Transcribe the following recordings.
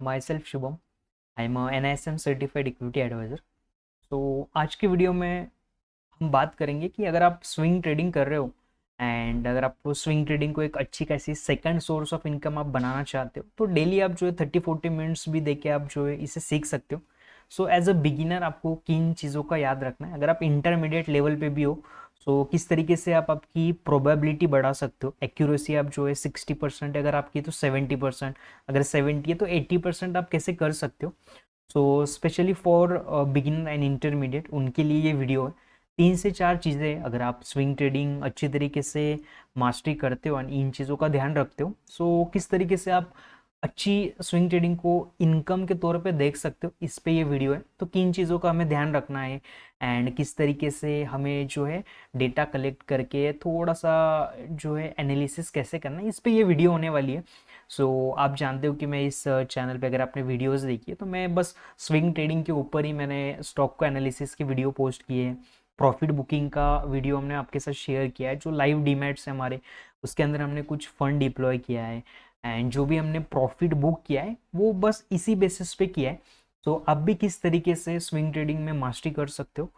myself Shubham. I'm a NISM certified equity advisor. आज की video में हम बात करेंगे कि अगर आप स्विंग ट्रेडिंग कर रहे हो एंड अगर आपको स्विंग ट्रेडिंग को एक अच्छी खासी सेकंड सोर्स ऑफ इनकम आप बनाना चाहते हो तो डेली आप जो है 30-40 मिनट्स भी देके आप जो है इसे सीख सकते हो। एज अ बिगिनर आपको किन चीज़ों का याद रखना है, अगर आप इंटरमीडिएट लेवल पे भी हो किस तरीके से आप आपकी प्रोबेबिलिटी बढ़ा सकते हो। एक्यूरेसी आप जो है 60% अगर आपकी तो 70%, अगर 70 है तो 80% आप कैसे कर सकते हो। Specially for beginner and intermediate उनके लिए ये वीडियो है। 3 से 4 चीज़ें अगर आप स्विंग ट्रेडिंग अच्छी तरीके से मास्टरी करते हो और इन चीज़ों का ध्यान रखते हो किस तरीके से आप अच्छी स्विंग ट्रेडिंग को इनकम के तौर पे देख सकते हो, इस पे ये वीडियो है। तो किन चीज़ों का हमें ध्यान रखना है एंड किस तरीके से हमें जो है डेटा कलेक्ट करके थोड़ा सा जो है एनालिसिस कैसे करना है, इस पे ये वीडियो होने वाली है। आप जानते हो कि मैं इस चैनल पे अगर आपने वीडियोस देखी है तो मैं बस स्विंग ट्रेडिंग के ऊपर ही मैंने स्टॉक को एनालिसिस की वीडियो पोस्ट की है। प्रॉफिट बुकिंग का वीडियो हमने आपके साथ शेयर किया है, जो लाइव डीमैट्स है हमारे, उसके अंदर हमने कुछ फंड डिप्लॉय किया है एंड जो भी हमने प्रॉफिट बुक किया है वो बस इसी बेसिस पे किया है। आप भी किस तरीके से स्विंग ट्रेडिंग में मास्टरी कर सकते हो,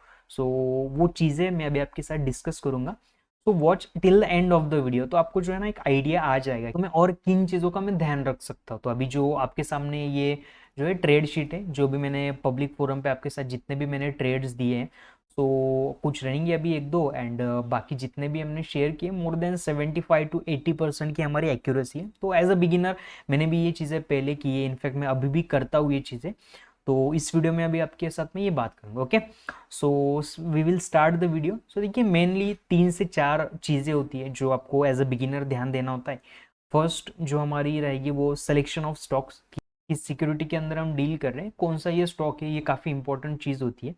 वो चीज़ें मैं अभी आपके साथ डिस्कस करूंगा। Watch till the end of the video, तो आपको जो है ना एक आइडिया आ जाएगा तो मैं और किन चीज़ों का मैं ध्यान रख सकता हूँ। तो अभी जो आपके सामने ये जो है ट्रेड शीट है, जो भी मैंने पब्लिक फोरम पे आपके साथ जितने भी मैंने ट्रेड्स दिए हैं, कुछ रहेंगे अभी एक दो एंड बाकी जितने भी हमने शेयर किए मोर देन 75 to 80% की हमारी एक्यूरेसी है। तो एज अ बिगिनर मैंने भी ये चीज़ें पहले की है, इनफैक्ट मैं अभी भी करता हूँ ये चीज़ें। तो इस वीडियो में अभी आपके साथ में ये बात करूँगा। Okay, we will start the video. देखिए मेनली 3 से 4 चीज़ें होती है जो आपको एज अ बिगिनर ध्यान देना होता है। फर्स्ट जो हमारी रहेगी वो सिलेक्शन ऑफ स्टॉक्स, किस सिक्योरिटी के अंदर हम डील कर रहे हैं, कौन सा ये स्टॉक है, ये काफ़ी इंपॉर्टेंट चीज़ होती है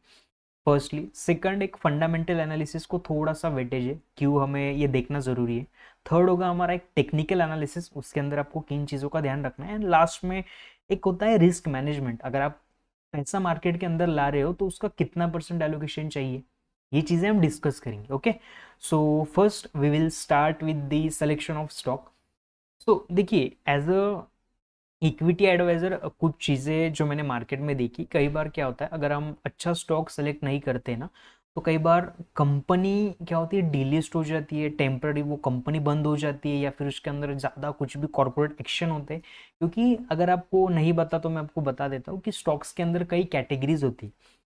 फर्स्टली। सेकंड एक फंडामेंटल एनालिसिस को थोड़ा सा वेटेज है, क्यों हमें ये देखना ज़रूरी है। थर्ड होगा हमारा एक टेक्निकल एनालिसिस, उसके अंदर आपको किन चीज़ों का ध्यान रखना है। एंड लास्ट में एक होता है रिस्क मैनेजमेंट, अगर आप पैसा मार्केट के अंदर ला रहे हो तो उसका कितना परसेंट एलोकेशन चाहिए, ये चीज़ें हम डिस्कस करेंगे। Okay, first we will start with the selection of stock. देखिए एज अ इक्विटी एडवाइजर कुछ चीज़ें जो मैंने मार्केट में देखी, कई बार क्या होता है अगर हम अच्छा स्टॉक सेलेक्ट नहीं करते ना तो कई बार कंपनी क्या होती है डीलिस्ट हो जाती है, टेम्पररी वो कंपनी बंद हो जाती है या फिर उसके अंदर ज़्यादा कुछ भी कॉर्पोरेट एक्शन होते हैं। क्योंकि अगर आपको नहीं पता तो मैं आपको बता देता हूँ कि स्टॉक्स के अंदर कई कैटेगरीज होती है।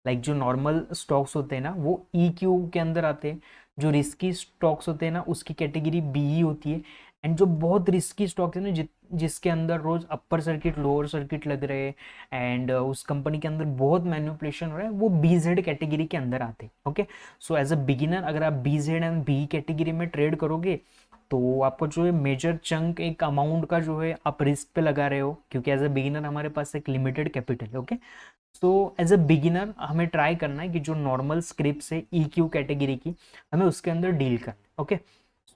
लाइक जो नॉर्मल स्टॉक्स होते हैं ना वो EQ के अंदर आते हैं, जो रिस्की स्टॉक्स होते हैं ना उसकी कैटेगरी BE होती है, एंड जो बहुत रिस्की स्टॉक्स है ना जिसके अंदर रोज अपर सर्किट लोअर सर्किट लग रहे हैं एंड उस कंपनी के अंदर बहुत मैन्युपुलेशन हो रहा है, वो BZ कैटेगरी के अंदर आते हैं। ओके, एज अ बिगिनर अगर आप BZ एंड BE कैटेगरी में ट्रेड करोगे तो आपको जो है मेजर चंक एक अमाउंट का जो है आप रिस्क पे लगा रहे हो, क्योंकि एज अ बिगिनर हमारे पास एक लिमिटेड कैपिटल है। ओके, एज अ बिगिनर हमें ट्राई करना है कि जो नॉर्मल स्क्रिप्ट है EQ कैटेगरी की, हमें उसके अंदर डील करना है। ओके,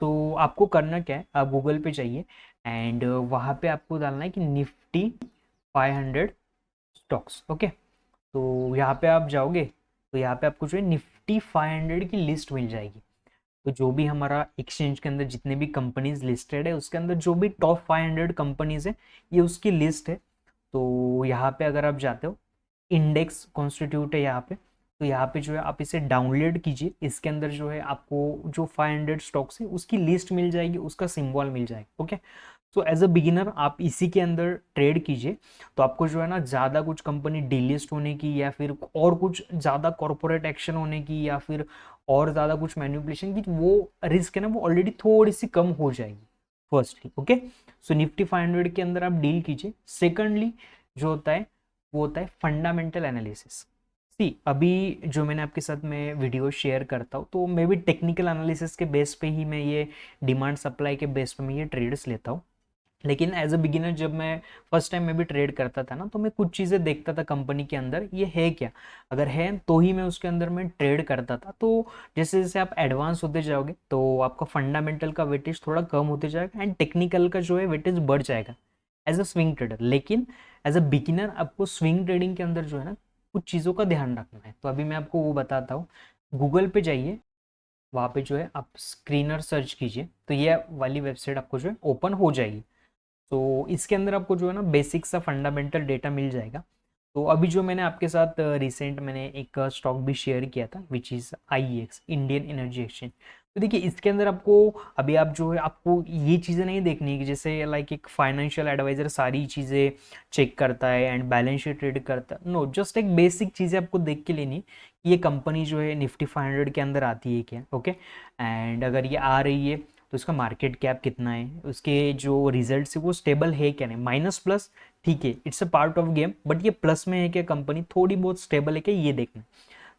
आपको करना क्या है, आप गूगल पे जाइए एंड वहाँ पे आपको डालना है कि निफ्टी 500 स्टॉक्स। ओके, यहाँ पे आप जाओगे तो यहाँ पे आपको जो है निफ्टी 500 की लिस्ट मिल जाएगी। तो जो भी हमारा एक्सचेंज के अंदर जितने भी कंपनीज लिस्टेड है उसके अंदर जो भी टॉप 500 कंपनीज है ये उसकी लिस्ट है। तो यहाँ पे अगर आप जाते हो, इंडेक्स कॉन्स्टिट्यूट है यहाँ पे, तो यहाँ पे जो है आप इसे डाउनलोड कीजिए, इसके अंदर जो है आपको जो 500 स्टॉक्स है उसकी लिस्ट मिल जाएगी, उसका सिंबल मिल जाएगा। ओके, एज अ बिगिनर आप इसी के अंदर ट्रेड कीजिए, तो आपको जो है ना ज़्यादा कुछ कंपनी डीलिस्ट होने की या फिर और कुछ ज़्यादा कॉर्पोरेट एक्शन होने की या फिर और ज़्यादा कुछ मैन्युपुलेशन की वो रिस्क है ना वो ऑलरेडी थोड़ी सी कम हो जाएगी फर्स्टली। ओके, निफ्टी 500 के अंदर आप डील कीजिए। सेकंडली जो होता है वो होता है फंडामेंटल एनालिसिस। सी अभी जो मैंने आपके साथ में वीडियो शेयर करता हूँ तो मैं भी टेक्निकल एनालिसिस के बेस पे ही मैं ये डिमांड सप्लाई के बेस पे मैं ये ट्रेड्स लेता हूँ। लेकिन एज अ बिगिनर जब मैं फर्स्ट टाइम मैं भी ट्रेड करता था ना तो मैं कुछ चीज़ें देखता था कंपनी के अंदर ये है क्या, अगर है तो ही मैं उसके अंदर मैं ट्रेड करता था। तो जैसे जैसे आप एडवांस होते जाओगे तो आपका फंडामेंटल का वेटेज थोड़ा कम होते जाएगा एंड टेक्निकल का जो है वेटेज बढ़ जाएगा एज अ स्विंग ट्रेडर। लेकिन एज अ बिगिनर आपको स्विंग ट्रेडिंग के अंदर जो है ना कुछ चीज़ों का ध्यान रखना है, तो अभी मैं आपको वो बताता हूँ। गूगल पे जाइए, वहाँ पे जो है आप स्क्रीनर सर्च कीजिए तो ये वाली वेबसाइट आपको जो है ओपन हो जाएगी। तो इसके अंदर आपको जो है ना बेसिक सा फंडामेंटल डेटा मिल जाएगा। तो अभी जो मैंने आपके साथ रिसेंट मैंने एक स्टॉक भी शेयर किया था which is IEX, Indian energy exchange. तो देखिए इसके अंदर आपको अभी आप जो है आपको ये चीज़ें नहीं देखनी है कि जैसे लाइक एक फाइनेंशियल एडवाइजर सारी चीज़ें चेक करता है एंड बैलेंस शीट रीड करता है। नो, जस्ट एक बेसिक चीज़ें आपको देख के लेनी कि ये कंपनी जो है निफ्टी 500 के अंदर आती है क्या, ओके। एंड अगर ये आ रही है तो इसका मार्केट कैप कितना है, उसके जो रिजल्ट है वो स्टेबल है क्या नहीं, माइनस प्लस ठीक है, it's a part of game, but ये प्लस में है कि कंपनी थोड़ी बहुत स्टेबल है क्या, ये देखना।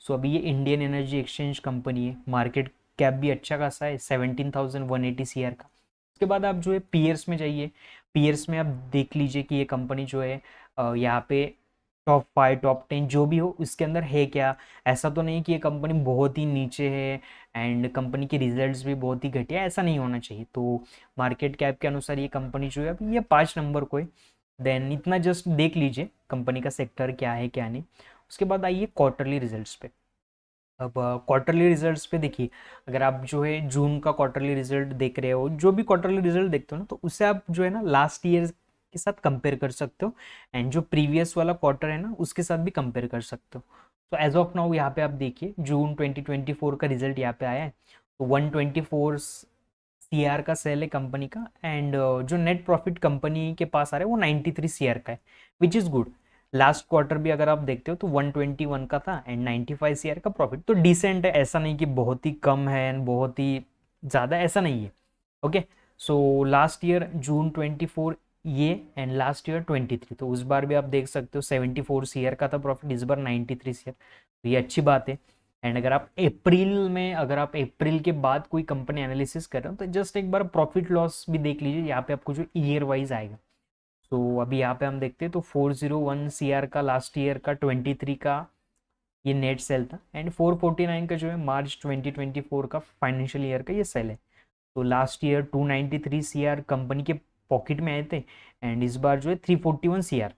सो अभी ये इंडियन एनर्जी एक्सचेंज कंपनी है, मार्केट कैप भी अच्छा खासा है 17,180 CR का। उसके बाद आप जो है पीयर्स में जाइए, पीयर्स में आप देख लीजिए कि ये कंपनी जो है यहाँ पे टॉप 5 टॉप 10 जो भी हो उसके अंदर है क्या। ऐसा तो नहीं कि ये कंपनी बहुत ही नीचे है एंड कंपनी के रिजल्ट्स भी बहुत ही घटिया, ऐसा नहीं होना चाहिए। तो मार्केट कैप के अनुसार ये कंपनी जो है अभी ये 5 नंबर को है। देन इतना जस्ट देख लीजिए कंपनी का सेक्टर क्या है क्या नहीं। उसके बाद आइए क्वार्टरली रिजल्ट्स पे। अब क्वार्टरली रिजल्ट्स पे देखिए, अगर आप जो है जून का क्वार्टरली रिजल्ट देख रहे हो, जो भी क्वार्टरली रिजल्ट देखते हो ना, तो उससे आप जो है ना लास्ट ईयर के साथ कंपेयर कर सकते हो एंड जो प्रीवियस वाला क्वार्टर है ना उसके साथ भी कंपेयर कर सकते हो। तो एज ऑफ नाउ यहाँ पे आप देखिए जून 2024 का रिजल्ट यहाँ पे आया है, तो 124 CR का सेल है कंपनी का एंड जो नेट प्रॉफिट कंपनी के पास आ रहा है वो 93 CR का है, which is good. Last quarter भी अगर आप देखते हो तो 121 का था एंड 95 CR का प्रॉफिट, तो डिसेंट है, ऐसा नहीं कि बहुत ही कम है एंड बहुत ही ज़्यादा, ऐसा नहीं है। ओके, सो लास्ट ईयर जून 24 ये एंड लास्ट ईयर 23, तो उस बार भी आप देख सकते हो 74 CR का था प्रॉफिट, इस बार 93 CR, तो ये अच्छी बात है। एंड अगर आप अप्रैल के बाद कोई कंपनी एनालिसिस कर रहे हो तो जस्ट एक बार प्रॉफिट लॉस भी देख लीजिए यहाँ पे आपको जो ईयर वाइज आएगा। तो अभी यहाँ पे हम देखते हैं तो 401 CR का लास्ट ईयर का 23 का ये नेट सेल था एंड 449 का जो है मार्च 2024 का फाइनेंशियल ईयर का ये सेल है। तो लास्ट ईयर 293 CR कंपनी के पॉकेट में आए थे एंड इस बार जो है 341 CR,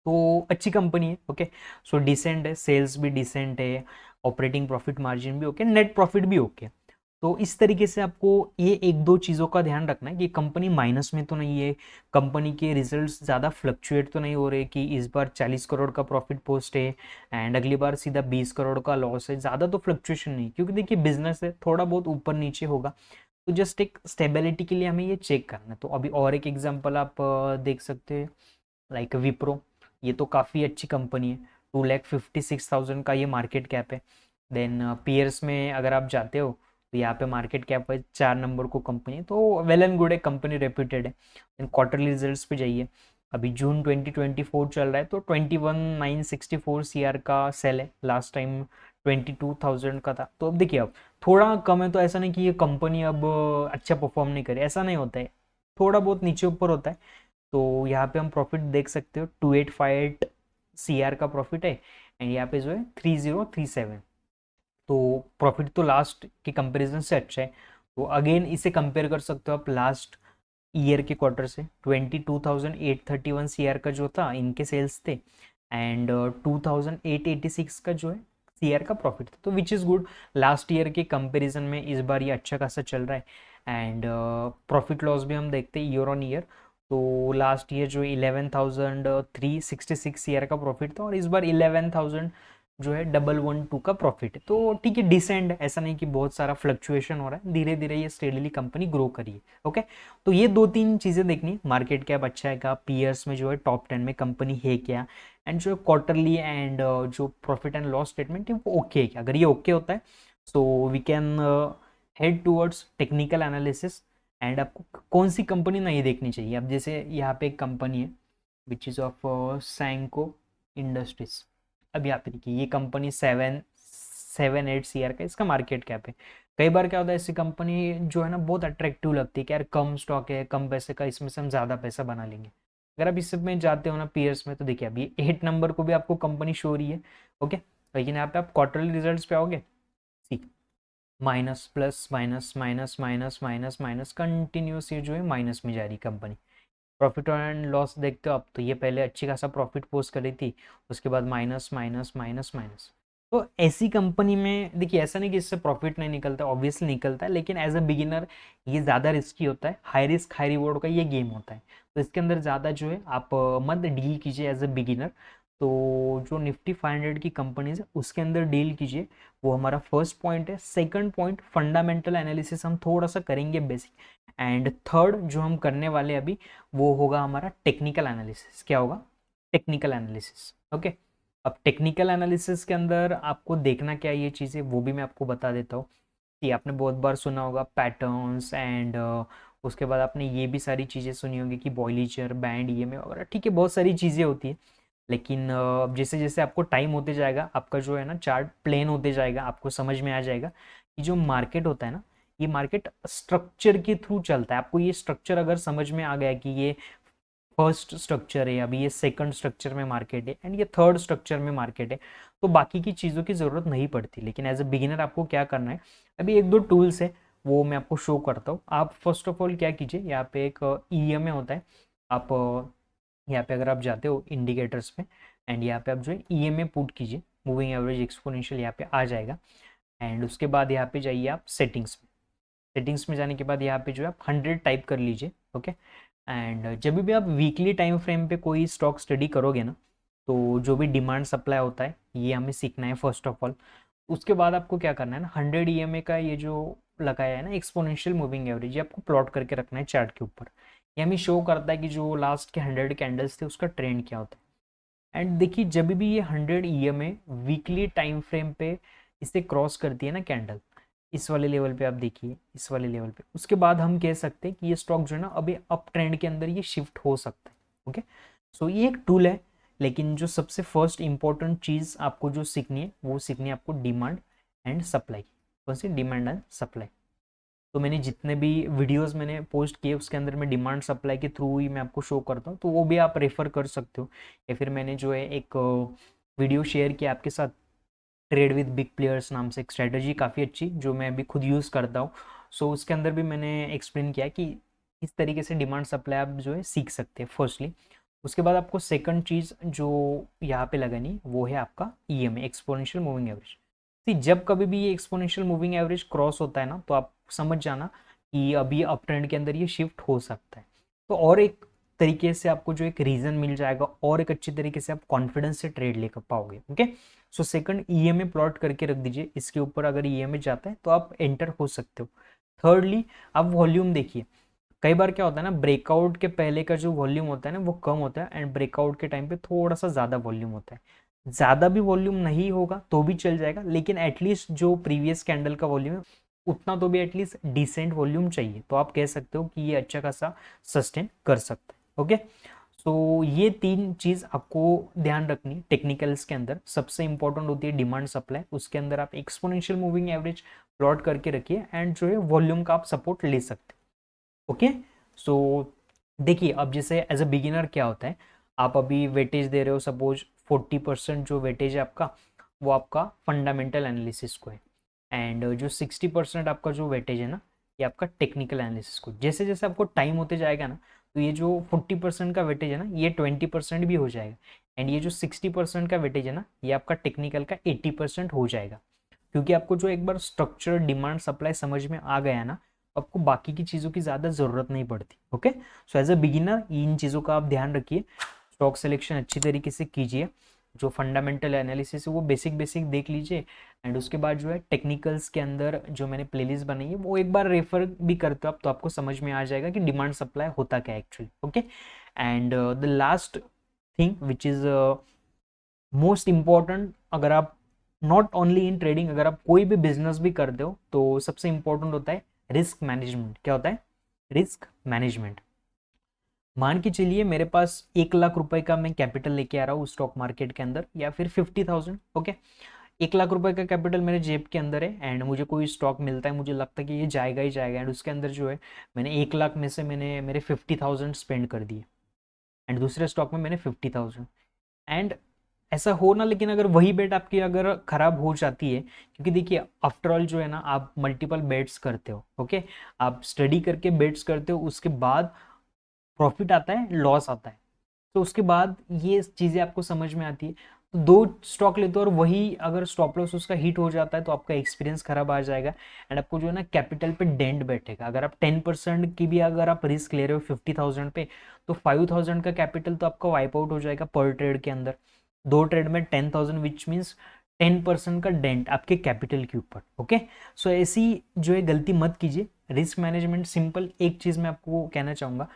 तो अच्छी कंपनी है। ओके, सो डिसेंट है, सेल्स भी डिसेंट है, ऑपरेटिंग प्रॉफिट मार्जिन भी ओके, नेट प्रॉफिट भी ओके। तो इस तरीके से आपको ये एक दो चीज़ों का ध्यान रखना है कि कंपनी माइनस में तो नहीं है, कंपनी के रिजल्ट्स ज़्यादा फ्लक्चुएट तो नहीं हो रहे कि इस बार 40 करोड़ का प्रॉफिट पोस्ट है एंड अगली बार सीधा 20 करोड़ का लॉस है, ज़्यादा तो फ्लक्चुएशन नहीं, क्योंकि देखिए बिजनेस है, थोड़ा बहुत ऊपर नीचे होगा। तो जस्ट एक स्टेबिलिटी के लिए हमें ये चेक करना है। तो अभी और एक एग्जांपल आप देख सकते हैं, लाइक विप्रो, ये तो काफ़ी अच्छी कंपनी है, 2,56,000 का ये मार्केट कैप है। देन पीयर्स में अगर आप जाते हो तो यहाँ पे मार्केट कैप है 4 नंबर को कंपनी, तो वेल एंड गुड है, कंपनी रेप्यूटेड है। देन क्वार्टरली रिजल्ट्स पे जाइए, अभी जून 2024 चल रहा है तो 21,964 CR का सेल है, लास्ट टाइम 22,000 का था। तो अब देखिए अब थोड़ा कम है, तो ऐसा नहीं कि ये कंपनी अब अच्छा परफॉर्म नहीं करे, ऐसा नहीं होता है, थोड़ा बहुत नीचे ऊपर होता है। तो यहाँ पे हम प्रॉफिट देख सकते हो 2858 CR का प्रॉफिट है एंड यहाँ पे जो है 3037, तो प्रॉफिट तो लास्ट के कंपैरिजन से अच्छा है। तो अगेन इसे कंपेयर कर सकते हो आप लास्ट ईयर के क्वार्टर से, 22,831 CR का जो था इनके सेल्स थे एंड 2,886 का जो है CR का प्रॉफिट था, तो which is good. Last year के कंपैरिजन में इस बार ये अच्छा खासा चल रहा है एंड प्रॉफिट लॉस भी हम देखते हैं ईयर ऑन ईयर। तो लास्ट ईयर जो 11,366 CR का प्रॉफिट था और इस बार 11,000 जो है 112 का प्रॉफिट है, तो ठीक है, डिसेंट है, ऐसा नहीं कि बहुत सारा फ्लक्चुएशन हो रहा है, धीरे धीरे ये स्टेडली कंपनी ग्रो करी है। ओके, तो ये दो तीन चीज़ें देखनी, मार्केट कैप अच्छा है क्या, पीयर्स में जो है टॉप 10 में कंपनी है क्या, एंड जो क्वार्टरली एंड जो प्रॉफिट एंड लॉस स्टेटमेंट है वो ओके है क्या। अगर ये ओके होता है so we can head towards technical analysis and आपको कौन सी कंपनी नहीं देखनी चाहिए। अब जैसे यहाँ पे एक कंपनी है which is of Senco industries, अब यहाँ पे देखिए ये कंपनी 778 CR का इसका मार्केट कैप है। कई बार क्या होता है, ऐसी कंपनी जो है ना बहुत अट्रैक्टिव लगती है कि यार कम स्टॉक है, कम पैसे का, इसमें से हम ज़्यादा पैसा बना लेंगे। अगर आप इसमें जाते हो ना पीयर्स में, तो देखिए अभी 8 नंबर को भी आपको कंपनी शो हो रही है। ओके, लेकिन यहाँ पे आप क्वार्टरली रिजल्ट्स पे आओगे, see minus plus minus minus minus minus minus continuous ये जो है माइनस में जा रही कंपनी। प्रॉफिट एंड लॉस देखते हो आप, तो ये पहले अच्छी खासा प्रॉफिट पोस्ट कर रही थी, उसके बाद माइनस माइनस माइनस माइनस, तो ऐसी कंपनी में देखिए, ऐसा नहीं कि इससे प्रॉफिट नहीं निकलता, ऑब्वियसली निकलता है, लेकिन एज अ बिगिनर ये ज़्यादा रिस्की होता है। हाई रिस्क हाई रिवॉर्ड का ये गेम होता है, तो इसके अंदर ज़्यादा जो है आप मत डील कीजिए एज अ बिगिनर। तो जो निफ्टी 500 की कंपनीज है उसके अंदर डील कीजिए, वो हमारा फर्स्ट पॉइंट है। सेकंड पॉइंट, फंडामेंटल एनालिसिस हम थोड़ा सा करेंगे बेसिक। एंड थर्ड जो हम करने वाले अभी, वो होगा हमारा टेक्निकल एनालिसिस। क्या होगा? Technical analysis. ओके। अब टेक्निकल एनालिसिस के अंदर आपको देखना क्या है, ये चीज़ें वो भी मैं आपको बता देता हूँ कि आपने बहुत बार सुना होगा पैटर्न्स एंड उसके बाद आपने ये भी सारी चीज़ें सुनी होंगी कि बॉयलीचर बैंड ईएमए वगैरह, ठीक है, बहुत सारी चीज़ें होती है। लेकिन अब जैसे जैसे आपको टाइम होते जाएगा, आपका जो है ना चार्ट प्लेन होते जाएगा, आपको समझ में आ जाएगा कि जो मार्केट होता है ना, ये मार्केट स्ट्रक्चर के थ्रू चलता है। आपको ये स्ट्रक्चर अगर समझ में आ गया कि ये फर्स्ट स्ट्रक्चर है, अभी ये सेकंड स्ट्रक्चर में मार्केट है एंड ये थर्ड स्ट्रक्चर में मार्केट है, तो बाकी की चीज़ों की ज़रूरत नहीं पड़ती। लेकिन एज अ बिगिनर आपको क्या करना है, अभी एक दो टूल्स है वो मैं आपको शो करता हूँ। आप फर्स्ट ऑफ ऑल क्या कीजिए, यहाँ पे एक ईएमए होता है। आप यहाँ पे अगर आप जाते हो इंडिकेटर्स पे एंड यहाँ पे आप जो है ईएमए पुट कीजिए, मूविंग एवरेज एक्सपोनेंशियल यहाँ पे आ जाएगा। एंड उसके बाद यहाँ पे जाइए आप सेटिंग्स में। सेटिंग्स में जाने के बाद यहाँ पे जो है आप 100 टाइप कर लीजिए। ओके। एंड जब भी आप वीकली टाइम फ्रेम पे कोई स्टॉक स्टडी करोगे ना, तो जो भी डिमांड सप्लाई होता है ये हमें सीखना है फर्स्ट ऑफ ऑल। उसके बाद आपको क्या करना है ना, 100 ईएमए का ये जो लगाया है ना एक्सपोनेंशियल मूविंग एवरेज, ये आपको प्लॉट करके रखना है चार्ट के ऊपर। ये हमें शो करता है कि जो लास्ट के 100 कैंडल्स थे उसका ट्रेंड क्या होता है। एंड देखिए, जब भी ये 100 ईएमए वीकली टाइम फ्रेम पे इसे क्रॉस करती है ना कैंडल, इस वाले लेवल पे आप देखिए, इस वाले लेवल पे, उसके बाद हम कह सकते हैं कि ये स्टॉक जो है ना अभी अप ट्रेंड के अंदर ये शिफ्ट हो सकता है। ओके। सो ये एक टूल है, लेकिन जो सबसे फर्स्ट इंपॉर्टेंट चीज़ आपको जो सीखनी है, वो सीखनी है आपको डिमांड एंड सप्लाई। कौन सी? Demand and supply. तो मैंने जितने भी वीडियोस मैंने पोस्ट किए उसके अंदर मैं डिमांड सप्लाई के थ्रू ही मैं आपको शो करता हूँ, तो वो भी आप रेफर कर सकते हो। या फिर मैंने जो है एक वीडियो शेयर किया आपके साथ, ट्रेड विद बिग प्लेयर्स नाम से, एक स्ट्रेटजी काफ़ी अच्छी जो मैं अभी खुद यूज़ करता हूँ। सो उसके अंदर भी मैंने एक्सप्लेन किया कि इस तरीके से डिमांड सप्लाई आप जो है सीख सकते हैं फर्स्टली। उसके बाद आपको सेकंड चीज़ जो यहाँ पे लगानी वो है आपका ईएमए, एक्सपोनेंशियल मूविंग एवरेज। सी, जब कभी भी ये एक्सपोनेंशियल मूविंग एवरेज क्रॉस होता है ना, तो आप समझ जाना कि अभी अप ट्रेंड के अंदर ये शिफ्ट हो सकता है। तो और एक तरीके से आपको जो एक रीजन मिल जाएगा, और एक अच्छी तरीके से आप कॉन्फिडेंस से ट्रेड लेकर पाओगे। Okay. So second, EMA plot करके रख दीजिए, इसके ऊपर अगर ईएमए जाता है तो आप एंटर हो सकते हो। थर्डली, आप वॉल्यूम देखिए। कई बार क्या होता है ना, ब्रेकआउट के पहले का जो वॉल्यूम होता है ना वो कम होता है, एंड ब्रेकआउट के टाइम पे थोड़ा सा ज़्यादा वॉल्यूम होता है। ज़्यादा भी वॉल्यूम नहीं होगा तो भी चल जाएगा, लेकिन एटलीस्ट जो प्रीवियस कैंडल का वॉल्यूम है उतना तो भी एटलीस्ट डिसेंट वॉल्यूम चाहिए, तो आप कह सकते हो कि ये अच्छा खासा सस्टेन कर सकता है। ओके। सो ये तीन चीज़ आपको ध्यान रखनी टेक्निकल्स के अंदर। सबसे इंपॉर्टेंट होती है डिमांड सप्लाई, उसके अंदर आप एक्सपोनेंशियल मूविंग एवरेज प्लॉट करके रखिए एंड जो है वॉल्यूम का आप सपोर्ट ले सकते हैं। ओके। सो देखिए, अब जैसे एज अ बिगिनर क्या होता है, आप अभी वेटेज दे रहे हो, सपोज 40% जो वेटेज है आपका, वो आपका फंडामेंटल एनालिसिस को है। एंड जो 60% आपका जो वेटेज है ना, ये आपका टेक्निकल एनालिसिस को। जैसे जैसे आपको टाइम होते जाएगा ना, तो ये जो 40% का वेटेज है ना, ये 20% भी हो जाएगा। एंड ये जो 60% का वेटेज है ना, ये आपका टेक्निकल का 80% हो जाएगा। क्योंकि आपको जो एक बार स्ट्रक्चर डिमांड सप्लाई समझ में आ गया ना, आपको बाकी की चीज़ों की ज़्यादा ज़रूरत नहीं पड़ती। Okay. So as a beginner इन चीज़ों का आप ध्यान रखिए, स्टॉक सिलेक्शन अच्छी तरीके से कीजिए, जो फंडामेंटल एनालिसिस है वो बेसिक बेसिक देख लीजिए। एंड उसके बाद जो है टेक्निकल्स के अंदर जो मैंने प्लेलिस्ट बनाई है वो एक बार रेफर भी करते हो आप, तो आपको समझ में आ जाएगा कि डिमांड सप्लाई होता क्या है actually. Okay. And the last thing which is most important, अगर आप नॉट ओनली इन ट्रेडिंग, अगर आप कोई भी बिजनेस भी करते हो, तो सबसे इंपॉर्टेंट होता है रिस्क मैनेजमेंट। क्या होता है? Risk management. मान के चलिए मेरे पास 1 लाख रुपए का मैं कैपिटल लेके आ रहा हूँ स्टॉक मार्केट के अंदर, या फिर 50,000। ओके। 1 लाख रुपए का कैपिटल मेरे जेब के अंदर है एंड मुझे कोई स्टॉक मिलता है, मुझे लगता है कि ये जाएगा ही जाएगा, एंड उसके अंदर जो है मैंने 1 लाख में से मैंने मेरे 50,000 स्पेंड कर दिए, एंड दूसरे स्टॉक में मैंने 50,000। एंड ऐसा हो ना, लेकिन अगर वही बेट आपकी अगर खराब हो जाती है, क्योंकि देखिए आफ्टर ऑल जो है ना, आप मल्टीपल बेट्स करते हो। ओके। आप स्टडी करके बेट्स करते हो, उसके बाद प्रॉफिट आता है, लॉस आता है, तो उसके बाद ये चीज़ें आपको समझ में आती है। तो 2 स्टॉक लेते हो और वही अगर स्टॉप लॉस उसका हिट हो जाता है तो आपका एक्सपीरियंस खराब आ जाएगा एंड आपको जो है ना कैपिटल पे डेंट बैठेगा। अगर आप 10% की भी अगर आप रिस्क ले रहे हो 50,000 पे, तो 5,000 का कैपिटल तो आपका वाइप आउट हो जाएगा पर ट्रेड के अंदर। 2 ट्रेड में 10,000 विच मीन्स 10% का डेंट आपके कैपिटल के ऊपर। ओके, सो ऐसी जो है गलती मत कीजिए। रिस्क मैनेजमेंट सिंपल, एक चीज मैं आपको कहना चाहूंगा,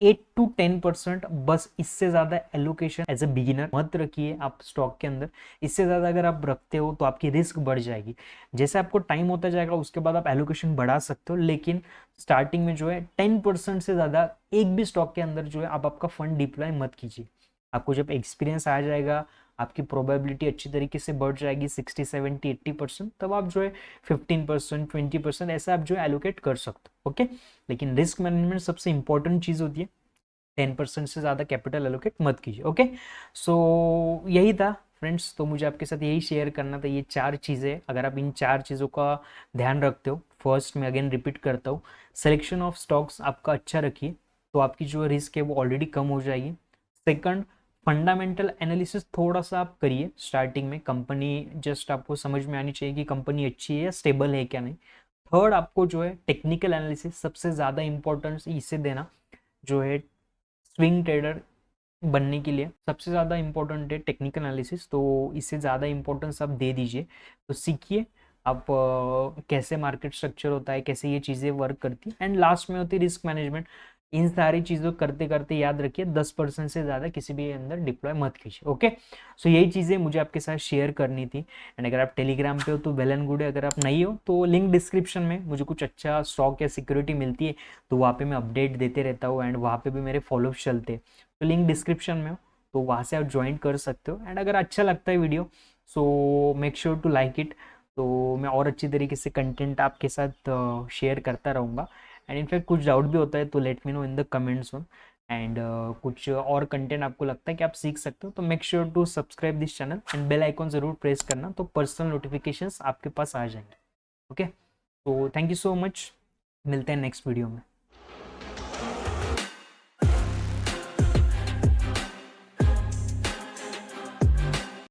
8 to 10% बस, इससे ज्यादा एलोकेशन एज ए बिगिनर मत रखिए आप स्टॉक के अंदर। इससे ज्यादा अगर आप रखते हो तो आपकी रिस्क बढ़ जाएगी। जैसे आपको टाइम होता जाएगा उसके बाद आप एलोकेशन बढ़ा सकते हो, लेकिन स्टार्टिंग में जो है 10% से ज्यादा एक भी स्टॉक के अंदर जो है आप आपका फंड डिप्लॉय मत कीजिए। आपको जब एक्सपीरियंस आ जाएगा, आपकी प्रोबेबिलिटी अच्छी तरीके से बढ़ जाएगी 60, 70, 80%, तब आप जो है 15%, 20% ऐसा आप जो है एलोकेट कर सकते हो। ओके, लेकिन रिस्क मैनेजमेंट सबसे इंपॉर्टेंट चीज होती है। 10% से ज़्यादा कैपिटल एलोकेट मत कीजिए। ओके, सो यही था फ्रेंड्स, तो मुझे आपके साथ यही शेयर करना था। ये 4 चीज़ें, अगर आप इन 4 चीज़ों का ध्यान रखते हो, फर्स्ट मैं अगेन रिपीट करता हूँ, सिलेक्शन ऑफ स्टॉक्स आपका अच्छा रखिए तो आपकी जो रिस्क है वो ऑलरेडी कम हो जाएगी। सेकंड, फंडामेंटल एनालिसिस थोड़ा सा आप करिए स्टार्टिंग में, कंपनी जस्ट आपको समझ में आनी चाहिए कि कंपनी अच्छी है या स्टेबल है क्या नहीं। थर्ड, आपको जो है टेक्निकल एनालिसिस सबसे ज़्यादा इंपॉर्टेंस इसे देना, जो है स्विंग ट्रेडर बनने के लिए सबसे ज़्यादा इंपॉर्टेंट है टेक्निकल एनालिसिस, तो इससे ज़्यादा इंपॉर्टेंस आप दे दीजिए। तो सीखिए आप कैसे मार्केट स्ट्रक्चर होता है, कैसे ये चीज़ें वर्क करती है। एंड लास्ट में होती है रिस्क मैनेजमेंट। इन सारी चीज़ों करते करते याद रखिए 10% से ज़्यादा किसी भी अंदर डिप्लॉय मत कीजिए। ओके, सो यही चीज़ें मुझे आपके साथ शेयर करनी थी। एंड अगर आप टेलीग्राम पे हो तो वेल एंड गुड है, अगर आप नहीं हो तो लिंक डिस्क्रिप्शन में मुझे कुछ अच्छा स्टॉक या सिक्योरिटी मिलती है तो वहाँ पे मैं अपडेट देते रहता हूँ एंड वहाँ पे भी मेरे फॉलोअप चलते हैं, तो लिंक डिस्क्रिप्शन में हो तो वहाँ से आप ज्वाइन कर सकते हो। एंड अगर अच्छा लगता है video so make sure to like it, तो मैं और अच्छी तरीके से कंटेंट आपके साथ शेयर करता रहूँगा। एंड इनफैक्ट कुछ डाउट भी होता है तो let me know in the comments on. And कुछ और कंटेंट आपको लगता है कि आप सीख सकते हो तो make sure to subscribe this channel and bell icon ज़रूर प्रेस करना, तो पर्सनल नोटिफिकेशंस आपके पास आ जाएंगे। ओके, तो थैंक यू सो मच, मिलते हैं नेक्स्ट वीडियो में।